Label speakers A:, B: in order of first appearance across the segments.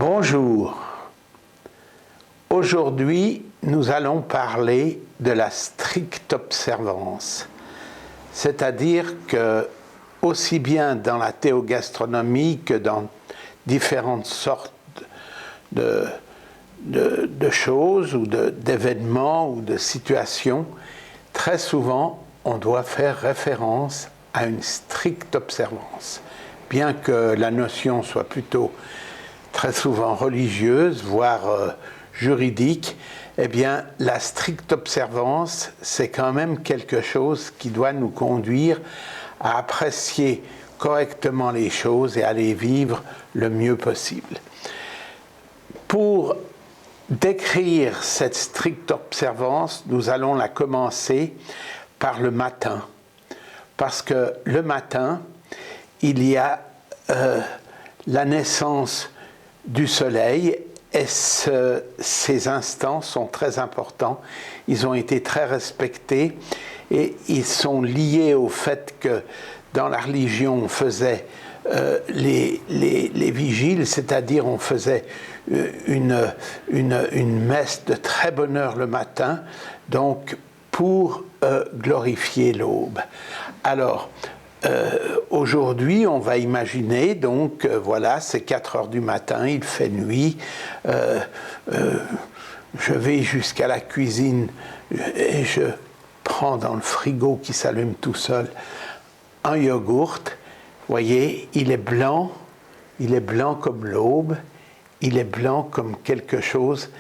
A: Bonjour. Aujourd'hui, nous allons parler de la stricte observance. C'est-à-dire que, aussi bien dans la théogastronomie que dans différentes sortes de choses ou d'événements ou de situations, très souvent, on doit faire référence à une stricte observance. Bien que la notion soit plutôt très souvent religieuse, voire juridique, eh bien, la stricte observance, c'est quand même quelque chose qui doit nous conduire à apprécier correctement les choses et à les vivre le mieux possible. Pour décrire cette stricte observance, nous allons la commencer par le matin. Parce que le matin, il y a la naissance du soleil et ces instants sont très importants. Ils ont été très respectés et ils sont liés au fait que dans la religion, on faisait les vigiles, c'est-à-dire on faisait une messe de très bonne heure le matin, donc pour glorifier l'aube. Alors, aujourd'hui, on va imaginer, donc voilà, c'est 4 heures du matin, il fait nuit, je vais jusqu'à la cuisine et je prends dans le frigo qui s'allume tout seul un yogourt. Vous voyez, il est blanc comme l'aube, il est blanc comme quelque chose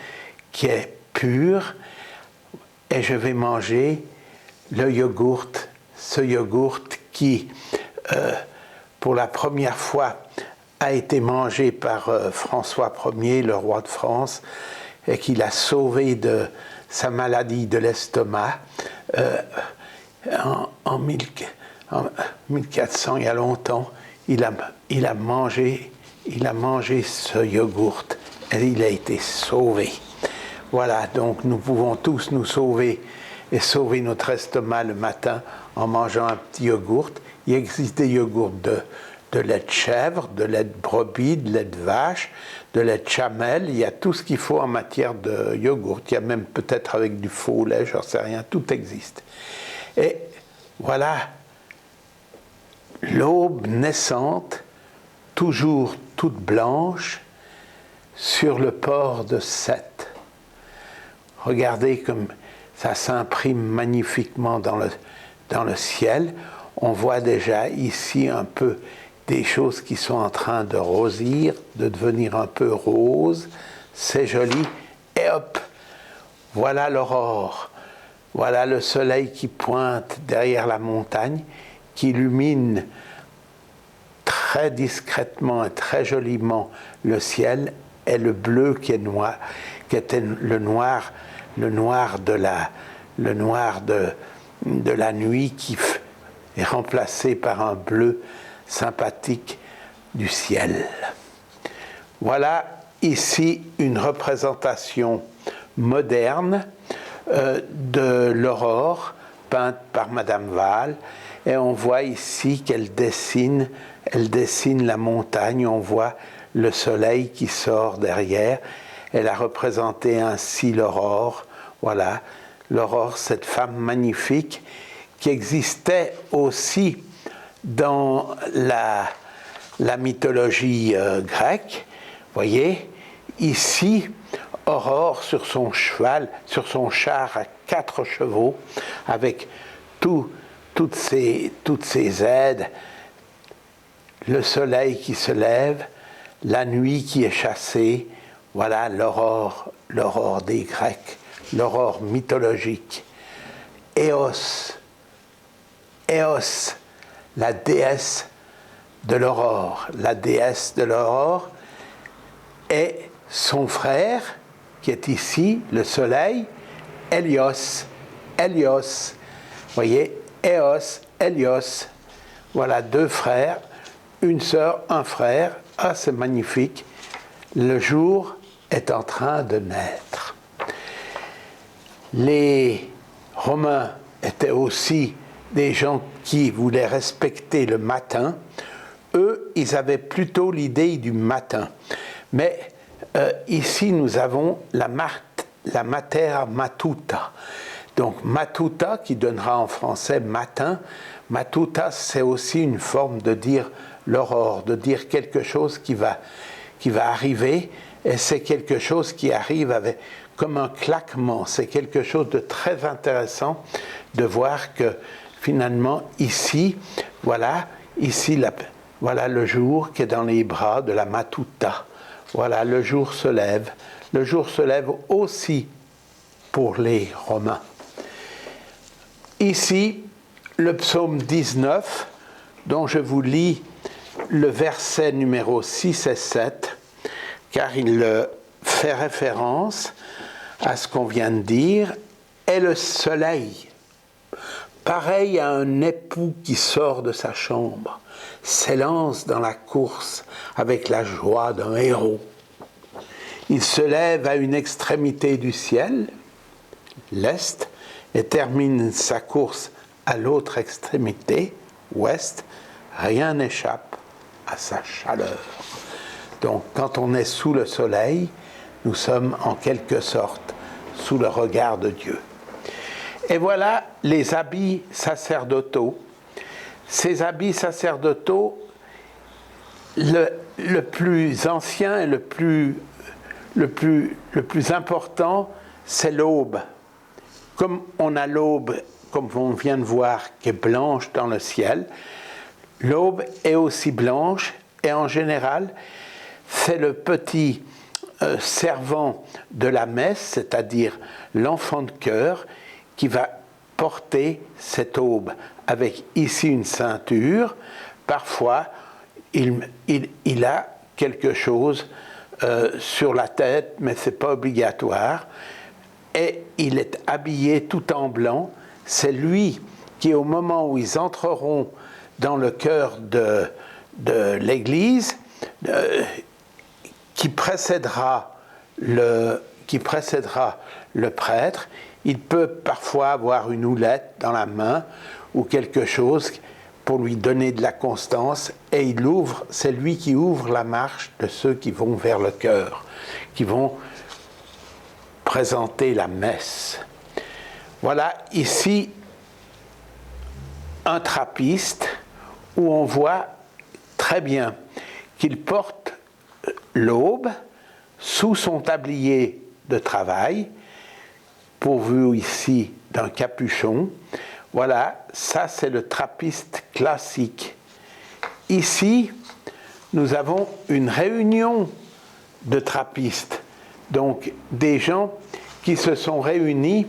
A: qui est pur, et je vais manger le yogourt, ce yogourt qui, pour la première fois, a été mangé par François Ier, le roi de France, et qui l'a sauvé de sa maladie de l'estomac en 1400, il y a longtemps. Il a mangé ce yogourt et il a été sauvé. Voilà, donc nous pouvons tous nous sauver et sauver notre estomac le matin en mangeant un petit yogourt. Il existe des yogourts de lait de chèvre, de lait de brebis, de lait de vache, de lait de chamelle. Il y a tout ce qu'il faut en matière de yogourt. Il y a même peut-être avec du faux lait, j'en sais rien, tout existe. Et voilà, l'aube naissante, toujours toute blanche, sur le port de Sète. Regardez comme ça s'imprime magnifiquement dans le ciel. On voit déjà ici un peu des choses qui sont en train de rosir, de devenir un peu rose. C'est joli. Et hop, voilà l'aurore. Voilà le soleil qui pointe derrière la montagne, qui illumine très discrètement et très joliment le ciel, et le bleu qui est noir, qui était le noir de la nuit qui est remplacé par un bleu sympathique du ciel. Voilà ici une représentation moderne de l'aurore peinte par Madame Wahl, et on voit ici qu'elle dessine la montagne, on voit le soleil qui sort derrière. Elle a représenté ainsi l'aurore. Voilà, l'aurore, cette femme magnifique qui existait aussi dans la mythologie grecque. Voyez, ici, Aurore sur son cheval, sur son char à 4 chevaux, avec toutes ces aides, le soleil qui se lève, la nuit qui est chassée. Voilà l'aurore des Grecs, l'aurore mythologique. Éos, la déesse de l'aurore. La déesse de l'aurore est son frère, qui est ici, le soleil, Hélios. Hélios. Vous voyez, Éos, Hélios. Voilà 2 frères, une sœur, un frère. Ah, c'est magnifique. Le jour est en train de naître. Les Romains étaient aussi des gens qui voulaient respecter le matin. Eux, ils avaient plutôt l'idée du matin. Mais ici nous avons la mater matuta. Donc matuta qui donnera en français matin. Matuta, c'est aussi une forme de dire l'aurore, de dire quelque chose qui va arriver, et c'est quelque chose qui arrive comme un claquement. C'est quelque chose de très intéressant de voir que finalement ici, voilà le jour qui est dans les bras de la matuta. Voilà, le jour se lève. Le jour se lève aussi pour les Romains. Ici, le psaume 19, dont je vous lis le verset numéro 6 et 7, car il fait référence à ce qu'on vient de dire, est le soleil, pareil à un époux qui sort de sa chambre, s'élance dans la course avec la joie d'un héros. Il se lève à une extrémité du ciel, l'est, et termine sa course à l'autre extrémité, ouest. Rien n'échappe à sa chaleur. Donc, quand on est sous le soleil, nous sommes en quelque sorte sous le regard de Dieu. Et voilà les habits sacerdotaux. Ces habits sacerdotaux, le plus ancien et le plus important, c'est l'aube. Comme on a l'aube, comme on vient de voir, qui est blanche dans le ciel, l'aube est aussi blanche, et en général, c'est le petit servant de la messe, c'est-à-dire l'enfant de chœur, qui va porter cette aube avec ici une ceinture. Parfois, il a quelque chose sur la tête, mais ce n'est pas obligatoire. Et il est habillé tout en blanc. C'est lui qui, au moment où ils entreront dans le cœur de l'Église, qui précédera le prêtre. Il peut parfois avoir une houlette dans la main ou quelque chose pour lui donner de la constance, et c'est lui qui ouvre la marche de ceux qui vont vers le chœur, qui vont présenter la messe. Voilà ici un trappiste où on voit très bien qu'il porte l'aube sous son tablier de travail, pourvu ici d'un capuchon. Voilà, ça c'est le trappiste classique. Ici, nous avons une réunion de trappistes, donc des gens qui se sont réunis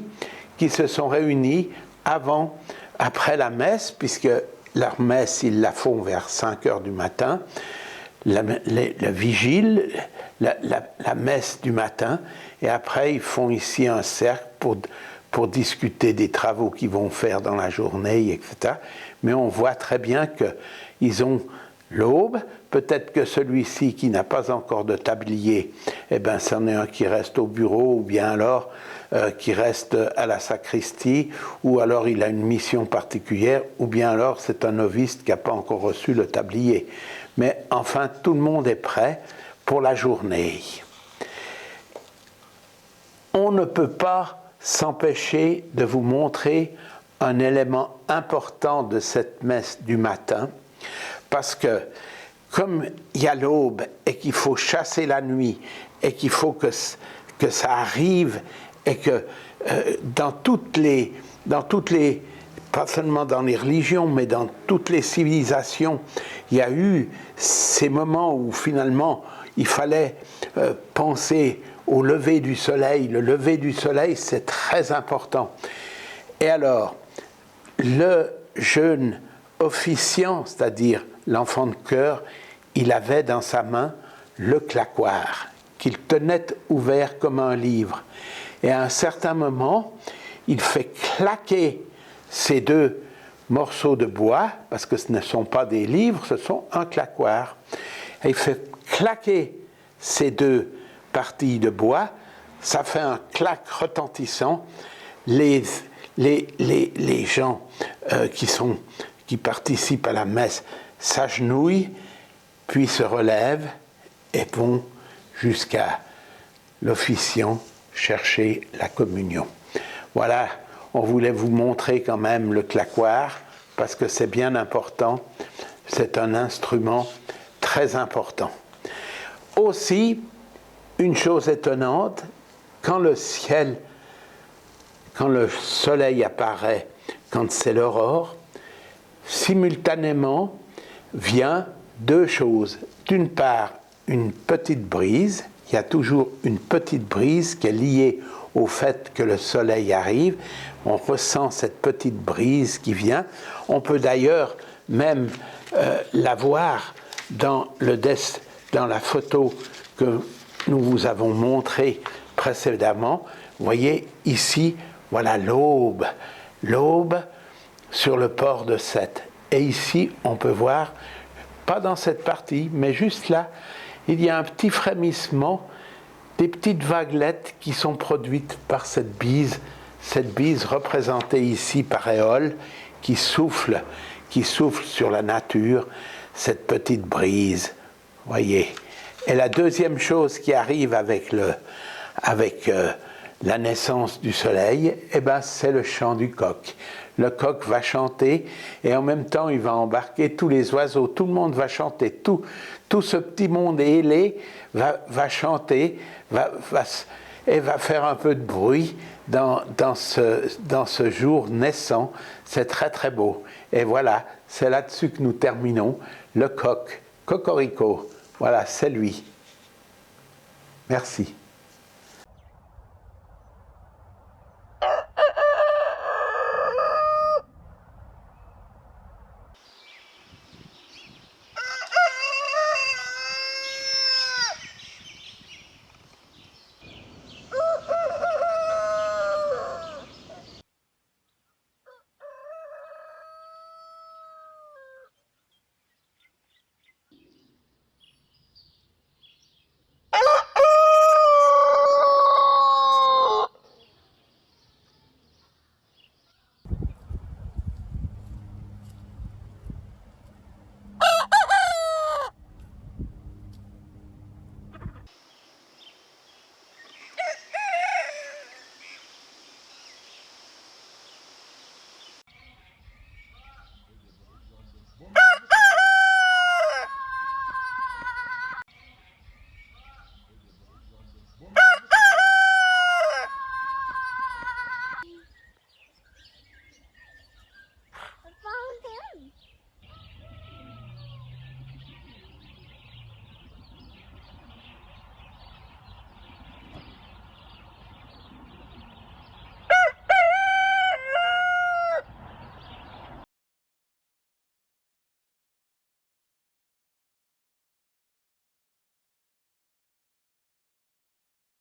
A: après la messe, puisque leur messe, ils la font vers 5 heures du matin, la vigile, la messe du matin, et après ils font ici un cercle pour discuter des travaux qu'ils vont faire dans la journée, etc. Mais on voit très bien qu'ils ont l'aube. Peut-être que celui-ci qui n'a pas encore de tablier, c'en est un qui reste au bureau, ou bien alors qui reste à la sacristie, ou alors il a une mission particulière, ou bien alors c'est un novice qui n'a pas encore reçu le tablier. Mais enfin, tout le monde est prêt pour la journée. On ne peut pas s'empêcher de vous montrer un élément important de cette messe du matin, parce que comme il y a l'aube et qu'il faut chasser la nuit et qu'il faut que ça arrive, et que dans toutes les, pas seulement dans les religions, mais dans toutes les civilisations, il y a eu ces moments où finalement il fallait penser au lever du soleil. Le lever du soleil, c'est très important. Et alors, le jeune officiant, c'est-à-dire l'enfant de chœur, il avait dans sa main le claquoir, qu'il tenait ouvert comme un livre. Et à un certain moment, il fait claquer ces deux morceaux de bois, parce que ce ne sont pas des livres, ce sont un claquoir. Et il fait claquer ces deux parties de bois, ça fait un clac retentissant. Les gens qui participent à la messe s'agenouillent, puis se relèvent et vont jusqu'à l'officiant chercher la communion. Voilà, on voulait vous montrer quand même le claquoir, parce que c'est bien important, c'est un instrument très important. Aussi, une chose étonnante, quand le soleil apparaît, quand c'est l'aurore, simultanément vient deux choses. D'une part, une petite brise, il y a toujours une petite brise qui est liée au fait que le soleil arrive. On ressent cette petite brise qui vient. On peut d'ailleurs même la voir dans la photo que nous vous avons montrée précédemment. Vous voyez ici, voilà l'aube sur le port de Sète. Et ici, on peut voir, pas dans cette partie, mais juste là, il y a un petit frémissement, des petites vaguelettes qui sont produites par cette bise représentée ici par Éole, qui souffle sur la nature, cette petite brise, voyez. Et la deuxième chose qui arrive avec la naissance du soleil, c'est le chant du coq. Le coq va chanter et en même temps il va embarquer tous les oiseaux, tout le monde va chanter, tout ce petit monde ailé va chanter, et va faire un peu de bruit dans ce jour naissant. C'est très très beau. Et voilà, c'est là-dessus que nous terminons. Le coq, Cocorico, voilà, c'est lui. Merci.